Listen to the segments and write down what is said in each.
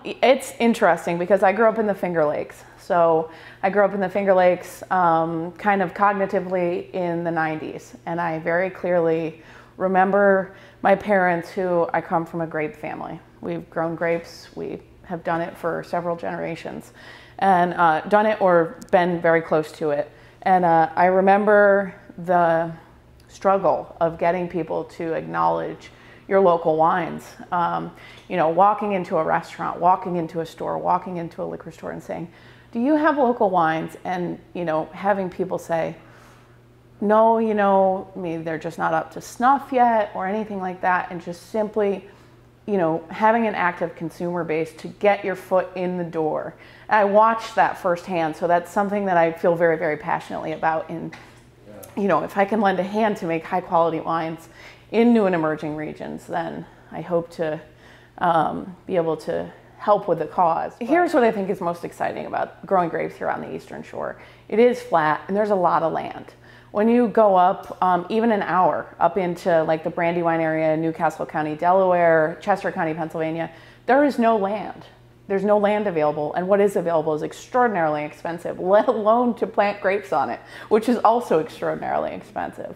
It's interesting because I grew up in the Finger Lakes. So I grew up in the Finger Lakes kind of cognitively in the 90s. And I very clearly remember my parents, who I come from a grape family. We've grown grapes. We have done it for several generations and done it or been very close to it. And I remember the struggle of getting people to acknowledge your local wines. You know, walking into a restaurant, walking into a store, walking into a liquor store and saying, do you have local wines? And, you know, having people say, no, you know, maybe they're just not up to snuff yet or anything like that. And just simply, you know, having an active consumer base to get your foot in the door. And I watched that firsthand. So that's something that I feel very, very passionately about. And, you know, if I can lend a hand to make high quality wines in new and emerging regions, then I hope to be able to help with the cause. Here's what I think is most exciting about growing grapes here on the Eastern Shore. It is flat and there's a lot of land. When you go up even an hour up into like the Brandywine area, Newcastle County, Delaware, Chester County, Pennsylvania, there is no land. There's no land available, and what is available is extraordinarily expensive, let alone to plant grapes on it, which is also extraordinarily expensive.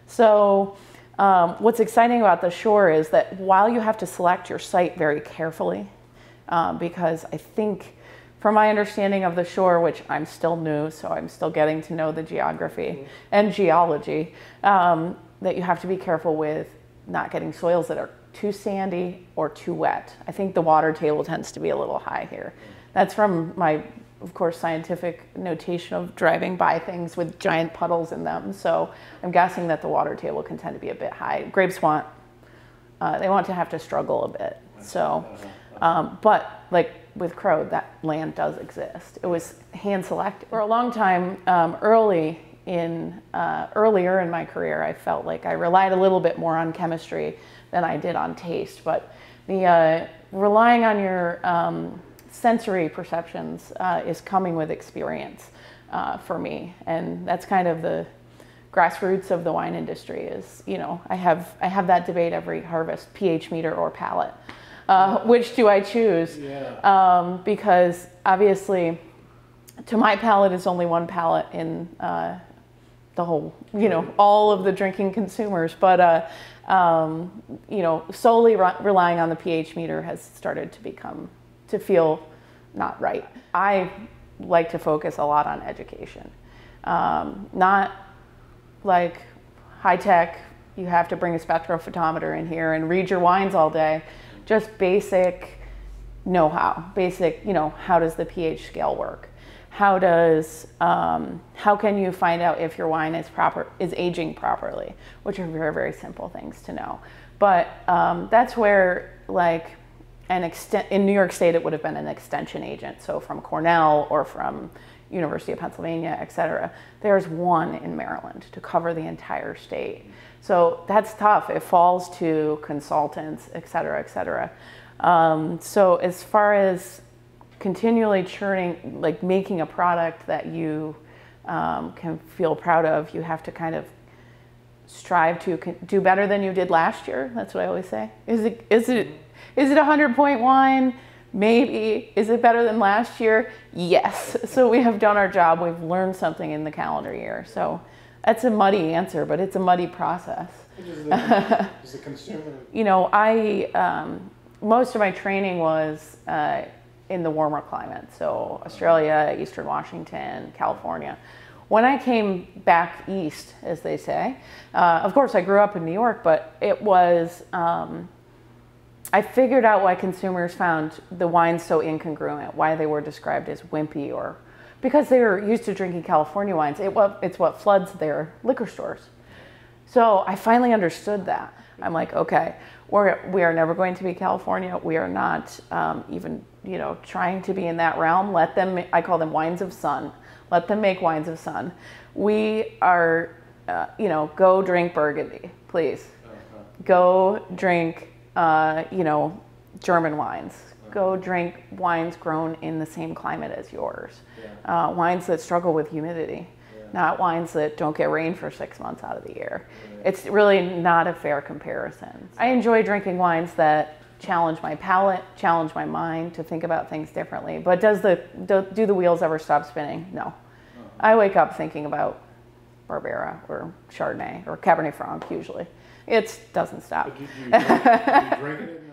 So what's exciting about the shore is that while you have to select your site very carefully, because I think from my understanding of the shore, which I'm still new, so I'm still getting to know the geography and geology, that you have to be careful with not getting soils that are too sandy or too wet. I think the water table tends to be a little high here. That's from my, of course, scientific notation of driving by things with giant puddles in them. So I'm guessing that the water table can tend to be a bit high. Grapes want, they want to have to struggle a bit. So, but like with Crow, that land does exist. It was hand selected. For a long time, earlier in my career, I felt like I relied a little bit more on chemistry than I did on taste. But the relying on your sensory perceptions is coming with experience for me, and that's kind of the grassroots of the wine industry. Is, you know, I have that debate every harvest: pH meter or palate. Which do I choose? Yeah. Because obviously, to my palate is only one palate in the whole, you know, all of the drinking consumers. But you know, solely relying on the pH meter has started to feel not right. I like to focus a lot on education, not like high tech. You have to bring a spectrophotometer in here and read your wines all day. Just basic know-how, basic, you know, how does the pH scale work? How can you find out if your wine is aging properly? Which are very, very simple things to know. But that's where, like, in New York State, it would have been an extension agent. So from Cornell or from University of Pennsylvania, et cetera. There's one in Maryland to cover the entire state. So that's tough. It falls to consultants, et cetera, et cetera. So as far as continually churning, like making a product that you can feel proud of, you have to kind of strive to do better than you did last year. That's what I always say. Is it 100-point wine? Maybe. Is it better than last year? Yes. So we have done our job. We've learned something in the calendar year. So that's a muddy answer, but it's a muddy process. Is the consumer? You know, most of my training was in the warmer climate. So Australia, Eastern Washington, California. When I came back east, as they say, of course I grew up in New York, but it was, I figured out why consumers found the wines so incongruent, why they were described as wimpy, or because they were used to drinking California wines. It's what floods their liquor stores. So I finally understood that. I'm like, okay, we are never going to be California. We are not even, you know, trying to be in that realm. Let them, I call them wines of sun. Let them make wines of sun. We are, you know, go drink Burgundy, please. Go drink, you know, German wines. Go drink wines grown in the same climate as yours. Wines that struggle with humidity, not wines that don't get rain for 6 months out of the year. It's really not a fair comparison. I enjoy drinking wines that challenge my palate, challenge my mind to think about things differently. But do the wheels ever stop spinning? No. I wake up thinking about Barbera or Chardonnay or Cabernet Franc usually. It doesn't stop. But do you drink it in